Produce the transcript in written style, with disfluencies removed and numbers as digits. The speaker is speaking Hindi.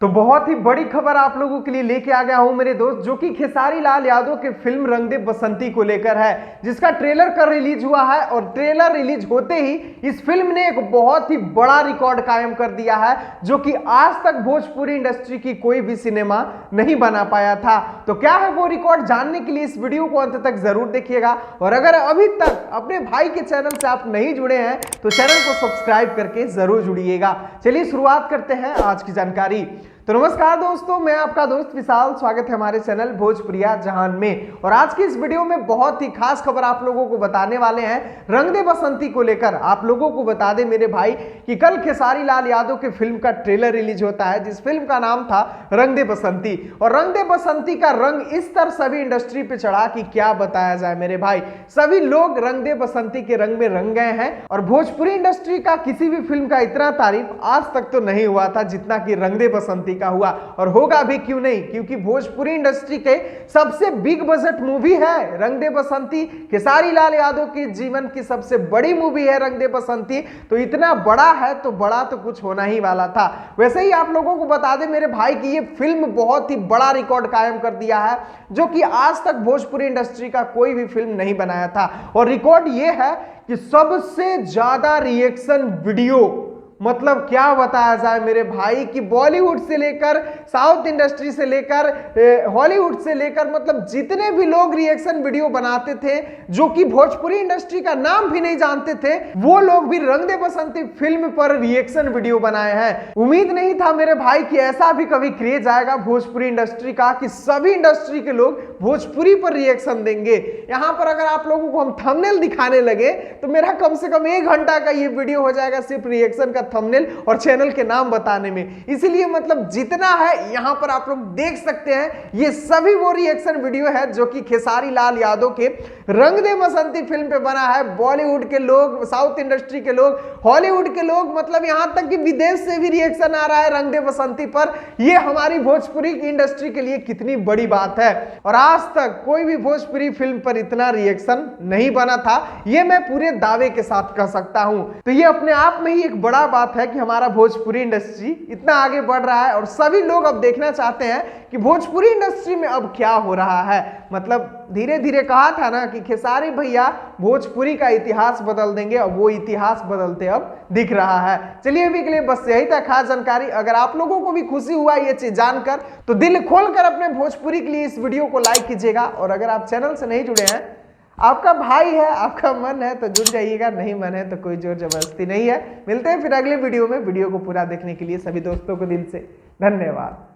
तो बहुत ही बड़ी खबर आप लोगों के लिए लेके आ गया हूं मेरे दोस्त, जो कि खेसारी लाल यादव के फिल्म रंग दे बसंती को लेकर है, जिसका ट्रेलर कल रिलीज हुआ है। और ट्रेलर रिलीज होते ही इस फिल्म ने एक बहुत ही बड़ा रिकॉर्ड कायम कर दिया है, जो कि आज तक भोजपुरी इंडस्ट्री की कोई भी सिनेमा नहीं बना पाया था। तो क्या है वो रिकॉर्ड, जानने के लिए इस वीडियो को अंत तक जरूर देखिएगा। और अगर अभी तक अपने भाई के चैनल से आप नहीं जुड़े हैं तो चैनल को सब्सक्राइब करके जरूर जुड़िएगा। चलिए शुरुआत करते हैं आज की जानकारी। तो नमस्कार दोस्तों, मैं आपका दोस्त विशाल, स्वागत है हमारे चैनल भोजपुरिया जहान में। और आज की इस वीडियो में बहुत ही खास खबर आप लोगों को बताने वाले हैं रंग दे बसंती को लेकर। आप लोगों को बता दें मेरे भाई कि कल खेसारी लाल यादव की फिल्म का ट्रेलर रिलीज होता है, जिस फिल्म का नाम था रंग दे बसंती। और रंग दे बसंती का रंग इस तरह सभी इंडस्ट्री पे चढ़ा कि क्या बताया जाए मेरे भाई। सभी लोग रंग दे बसंती के रंग में रंग गए हैं। और भोजपुरी इंडस्ट्री का किसी भी फिल्म का इतना तारीफ आज तक तो नहीं हुआ था जितना कि रंग दे बसंती का हुआ। और होगा भी क्यों नहीं, क्योंकि भोजपुरी इंडस्ट्री के सबसे बिग बजट मूवी है रंग दे बसंती। खेसारी लाल यादव की जीवन की सबसे बड़ी मूवी है रंग दे बसंती। तो इतना बड़ा है तो बड़ा तो कुछ होना ही वाला था। वैसे ही आप लोगों को बता दें मेरे भाई कि ये फिल्म बहुत ही बड़ा रिकॉर्ड कायम कर दिया है, जो कि आज तक भोजपुरी इंडस्ट्री का कोई भी फिल्म नहीं बनाया था। और रिकॉर्ड ये है कि सबसे ज्यादा रिएक्शन वीडियो, मतलब क्या बताया जाए मेरे भाई कि बॉलीवुड से लेकर साउथ इंडस्ट्री से लेकर हॉलीवुड से लेकर, मतलब जितने भी लोग रिएक्शन वीडियो बनाते थे जो कि भोजपुरी इंडस्ट्री का नाम भी नहीं जानते थे, वो लोग भी रंग दे बसंती फिल्म पर रिएक्शन वीडियो बनाए हैं। उम्मीद नहीं था मेरे भाई कि ऐसा भी कभी क्रेज आएगा भोजपुरी इंडस्ट्री का कि सभी इंडस्ट्री के लोग भोजपुरी पर रिएक्शन देंगे। यहां पर अगर आप लोगों को हम थंबनेल दिखाने लगे तो मेरा कम से कम 1 घंटा का ये वीडियो हो जाएगा सिर्फ रिएक्शन का थंबनेल और चैनल के नाम बताने में। इसलिए मतलब जितना है यहां पर आप लोग देख सकते हैं, ये सभी वो रिएक्शन वीडियो है जो कि खेसारी लाल यादव के रंग दे बसंती फिल्म पे बना है। बॉलीवुड के लोग, साउथ इंडस्ट्री के लोग, हॉलीवुड के लोग, मतलब यहां तक कि विदेश से भी रिएक्शन आ रहा है रंग दे बसंती पर। यह हमारी भोजपुरी की इंडस्ट्री के लिए कितनी बड़ी बात है। और आज तक कोई भी भोजपुरी फिल्म पर इतना रिएक्शन नहीं बना था, यह मैं पूरे दावे के साथ कह सकता हूं। तो यह अपने आप में ही एक बड़ा बात है कि हमारा भोजपुरी इंडस्ट्री इतना आगे बढ़ रहा है। और सभी लोग अब देखना चाहते हैं कि भोजपुरी इंडस्ट्री में अब क्या हो रहा है। मतलब धीरे धीरे कहा था ना कि खेसारी भैया भोजपुरी का इतिहास बदल देंगे, और वो इतिहास बदलते अब दिख रहा है। चलिए अभी के लिए बस यही था खास जानकारी। अगर आप लोगों को भी खुशी हुआ ये चीज जानकर तो दिल खोलकर अपने भोजपुरी के लिए इस वीडियो को लाइक कीजिएगा। और अगर आप चैनल से नहीं जुड़े हैं, आपका भाई है, आपका मन है तो जुड़ जाइएगा, नहीं मन है तो कोई जोर जबरदस्ती नहीं है। मिलते हैं फिर अगले वीडियो में। वीडियो को पूरा देखने के लिए सभी दोस्तों को दिल से धन्यवाद।